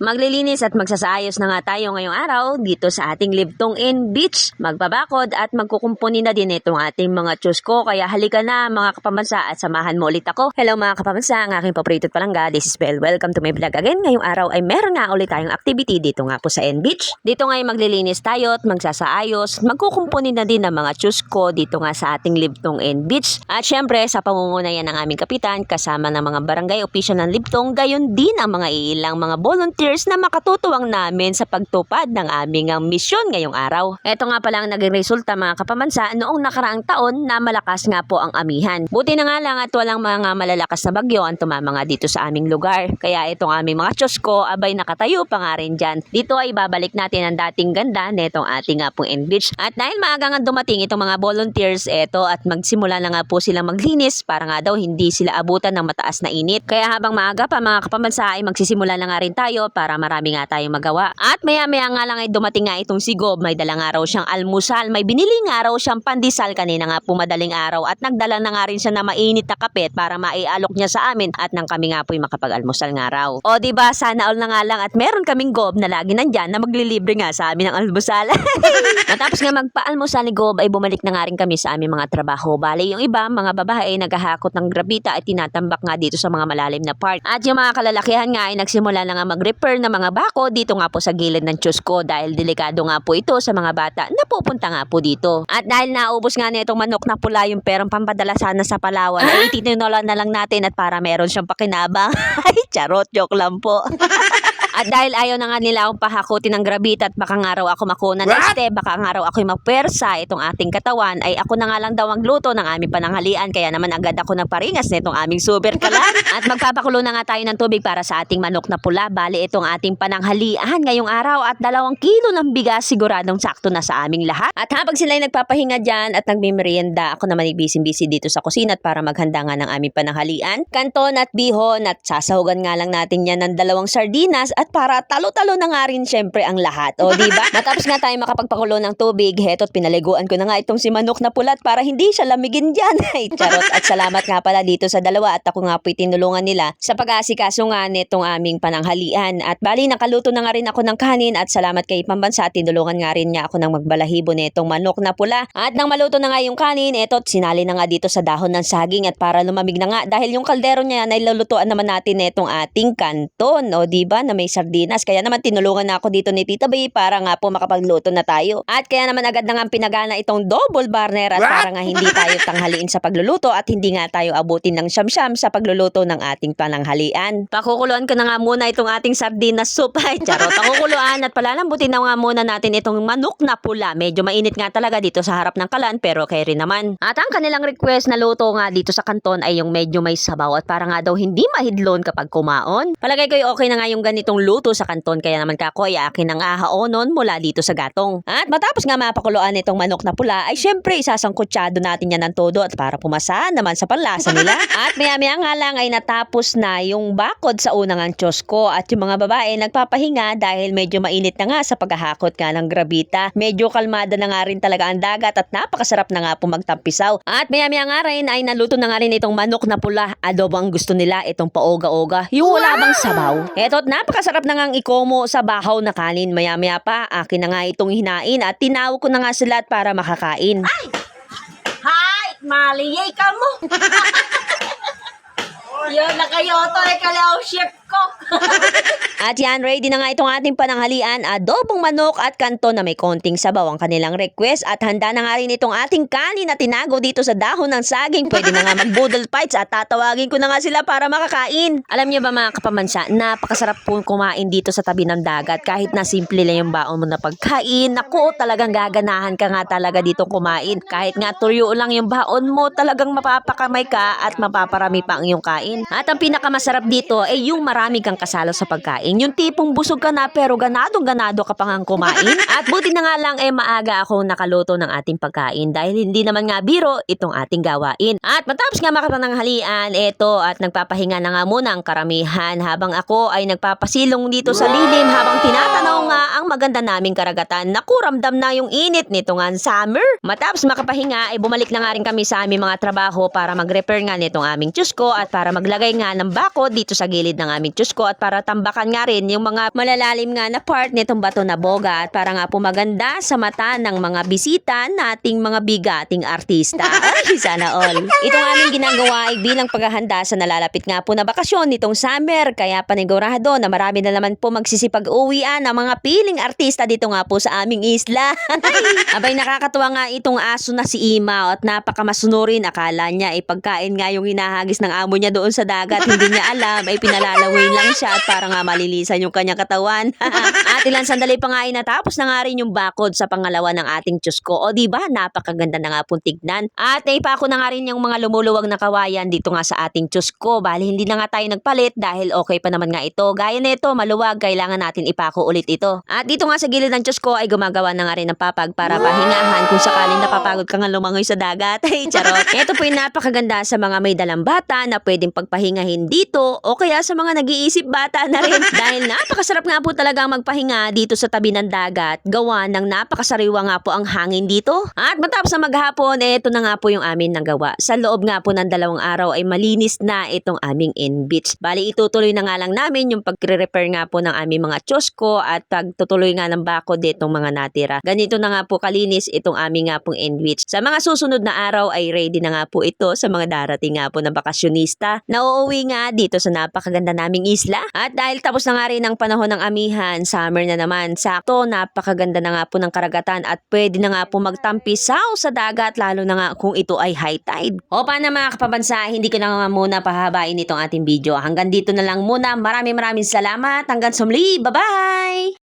Maglilinis at magsasaayos na nga tayo ngayong araw dito sa ating Libtong Inn Beach. Magbabakod at magkukumpuni na din itong ating mga tsusko. Kaya halika na mga kapambansa at samahan mo ulit ako. Hello mga kapambansa, ang aking paborito at palangga. This is Belle. Welcome to my vlog again. Ngayong araw ay meron nga ulit tayong activity dito nga po sa Inn Beach. Dito nga ay maglilinis tayo at magsasaayos. Magkukumpuni na din ng mga tsusko dito nga sa ating Libtong Inn Beach. At syempre sa pangungunayan ng aming kapitan kasama ng mga barangay official ng Libtong, gayon din ang mga ilang mga volunteers na makatutuwang namin sa pagtupad ng aming misyon ngayong araw. Ito nga pala ang naging resulta mga kapamansa noong nakaraang taon na malakas nga po ang amihan. Buti na nga lang at walang mga malalakas na bagyo ang tumama nga dito sa aming lugar. Kaya itong aming mga tsusko abay nakatayo pa nga rin dyan. Dito ay babalik natin ang dating ganda netong ating nga pong Inn Beach. At dahil maaga nga dumating itong mga volunteers eto at magsimula na nga po silang maglinis para nga daw hindi sila abutan ng mataas na init. Kaya habang maaga pa mga kapamansa ay magsisimula na nga rin tayo para marami nga tayong magawa. At maya-maya nga lang ay dumating nga itong si Gob. May dala nga raw siyang almusal. May binili nga raw siyang pandesal kanina nga po madaling araw. At nagdala na nga rin siya na mainit na kape para maialok niya sa amin. At nang kami nga po ay makapag-almusal nga raw. O diba, sana all na nga lang at meron kaming Gob na lagi nandyan na maglilibre nga sa amin ng almusal. Matapos nga magpa-almusal ni Gob ay bumalik na nga rin kami sa aming mga trabaho. Bale yung iba, mga babae ay naghahakot ng grabita at tinatambak nga dito sa mga malalim na part. At yung mga kalalakihan nga ay nagsimula na nga mag-repair ng mga bako dito nga po sa gilid ng tsusko dahil delikado nga po ito sa mga bata na pupunta nga po dito. At dahil naubos nga nitong manok na pula yung perang pampadala sana sa Palawan ay itininola na lang natin at para meron siyang pakinabang. Ay charot, joke lang po. At dahil ayaw na nga nila akong pahakutin ng grabita at baka nga raw ako makunan este, baka nga raw ako'y magpersa itong ating katawan, ay ako na nga lang daw ang luto ng aming pananghalian. Kaya naman agad ako nagparingas nitong aming super kalan. At magpapakulo na nga tayo ng tubig para sa ating manok na pula. Bali itong ating pananghalian ngayong araw at 2 kilo ng bigas siguradong sakto na sa aming lahat. At habang sila'y nagpapahinga dyan at nagmimerienda, ako naman ay busy-busy dito sa kusina para maghanda nga ng aming pananghalian. Kanton at bihon at sasahugan nga lang natin yan ng 2 sardinas at para talo-talo na nga rin syempre ang lahat. O diba? Matapos nga tayo makapagpakulo ng tubig, heto't pinaliguan ko na nga itong si manok na pulat para hindi siya lamigin dyan. Ay charot. At salamat nga pala dito sa dalawa at ako nga po'y tinulungan nila sa pag-aasikaso nga nitong aming pananghalian. At bali nakaluto na nga rin ako ng kanin at salamat kay Pambansa, tinulungan nga rin niya ako ng magbalahibo nitong manok na pula. At nang maluto na nga yung kanin, eto't sinali na nga dito sa dahon ng saging at para lumamig na nga dahil yung kaldero niya ay lulutuan naman natin nitong ating kanton. O diba na may sardinas. Kaya naman tinulungan na ako dito ni Tita Bay para nga po makapagluto na tayo. At kaya naman agad na nga pinagana itong double burner at para nga hindi tayo tanghaliin sa pagluluto at hindi nga tayo abutin ng siyam-siyam sa pagluluto ng ating pananghalian. Pakukuluan ko na nga muna itong ating sardinas soup. Ay charot. Pakukuluan at palalambutin na nga muna natin itong manok na pula. Medyo mainit nga talaga dito sa harap ng kalan pero kaya rin naman. At ang kanilang request na luto nga dito sa kanton ay yung medyo may sabaw at para nga daw hindi mahidlon kapag kumaon. Palagay ko okay na nga yung ganitong luto sa kanton kaya naman kako ay akin ang ahaonon mula dito sa gatong. At matapos nga mapakuluan itong manok na pula ay syempre isasangkutsado natin yan ng todo at para pumasa naman sa panlasa nila. At maya-maya nga lang ay natapos na yung bakod sa unang ang tsusko at yung mga babae nagpapahinga dahil medyo mainit na nga sa paghahakot nga ng grabita. Medyo kalmada na nga rin talaga ang dagat at napakasarap na nga po magtampisaw. At maya-maya nga rin ay naluto na nga rin itong manok na pula. Adobo ang gusto nila, itong paoga-oga. Yung wala bang sabaw. Eto't napakasarap na ngang ikomo sa bahaw na kanin. Maya-maya pa, akin na nga itong hinain at tinawag ko na nga sila para makakain. Ay! Hi! Maliyay ka mo! Yun na kayo, to ay kalaw chef ko. At yan, ready na nga itong ating pananghalian, adobong manok at kanton na may konting sabaw ang kanilang request. At handa na nga rin itong ating kanin na tinago dito sa dahon ng saging. Pwede na nga mag-boodle fights at tatawagin ko na nga sila para makakain. Alam niyo ba mga kapamansa, napakasarap po kumain dito sa tabi ng dagat. Kahit na simple lang yung baon mo na pagkain, naku, talagang gaganahan ka nga talaga dito kumain. Kahit nga tuyo lang yung baon mo, talagang mapapakamay ka at mapaparami pa ang iyong kain. At ang pinakamasarap dito ay yung marami kang kasalo sa pagkain. Yung tipong busog ka na pero ganadong-ganado ka pa ngang kumain. At buti na nga lang maaga akong nakaluto ng ating pagkain dahil hindi naman nga biro itong ating gawain. At matapos nga makapananghalian, eto at nagpapahinga na nga muna ang karamihan habang ako ay nagpapasilong dito sa lilim habang tinatanaw nga nga ang maganda naming karagatan, nakuramdam na yung init nito nga summer. Matapos makapahinga ay bumalik na nga rin kami sa aming mga trabaho para mag-repair nga nitong aming tsusko at para maglagay nga ng bakod dito sa gilid ng aming tsusko at para tambakan nga rin yung mga malalalim nga na part nitong bato na boga at para nga pumaganda sa mata ng mga bisita nating mga bigating artista. Ay, sana all. Itong aming ginagawa ay bilang paghahanda sa nalalapit nga po na bakasyon nitong summer kaya panigurado na marami na naman po magsisipag-uwian ng mga piling artista dito nga po sa aming isla. Abay, nakakatuwa nga itong aso na si Ima at napakamasunurin. Akala niya ay pagkain nga yung hinahagis ng amo niya doon sa dagat. Hindi niya alam ay pinalalawin lang siya at para nga malilisan yung kanyang katawan. At ilang sandali pa nga ay natapos na nga rin yung bakod sa pangalawa ng ating tsusko. O diba, napakaganda na nga pong tignan. At naipako na nga rin yung mga lumuluwag na kawayan dito nga sa ating tsusko. Bali, hindi na nga tayo nagpalit dahil okay pa naman nga ito. Gaya nito, maluwag, kailangan natin ipako ulit ito. At dito nga sa gilid ng tsusko ay gumagawa na nga rin ng papag para pahingahan kung sakaling napapagod ka nga lumangoy sa dagat. Ay, charot. Ito po yung napakaganda sa mga may dalang bata na pwedeng pagpahingahin dito o kaya sa mga nag-iisip bata na rin. Dahil napakasarap nga po talagang magpahinga dito sa tabi ng dagat. Gawa ng napakasariwa nga po ang hangin dito. At matapos na maghapon, ito na nga po yung amin nagawa. Sa loob nga po ng 2 araw ay malinis na itong aming in-beach. Bali, itutuloy na nga lang namin yung pagre-repair nga po ng aming mga tsusko at pagtutuloy nga ng bakod ditong mga natira. Ganito na nga po kalinis itong aming nga pong in-beach. Sa mga susunod na araw ay ready na nga po ito sa mga darating nga po na bakasyonista na uuwi nga dito sa napakaganda naming isla. At dahil tapos na nga rin ang panahon ng amihan, summer na naman, sakto napakaganda na nga po ng karagatan at pwede na nga po magtampisaw sa dagat lalo na nga kung ito ay high tide. O paano mga kapabansa, hindi ko na nga muna pahabain itong ating video. Hanggang dito na lang muna. Maraming salamat. Hanggang sa muli. Bye-bye!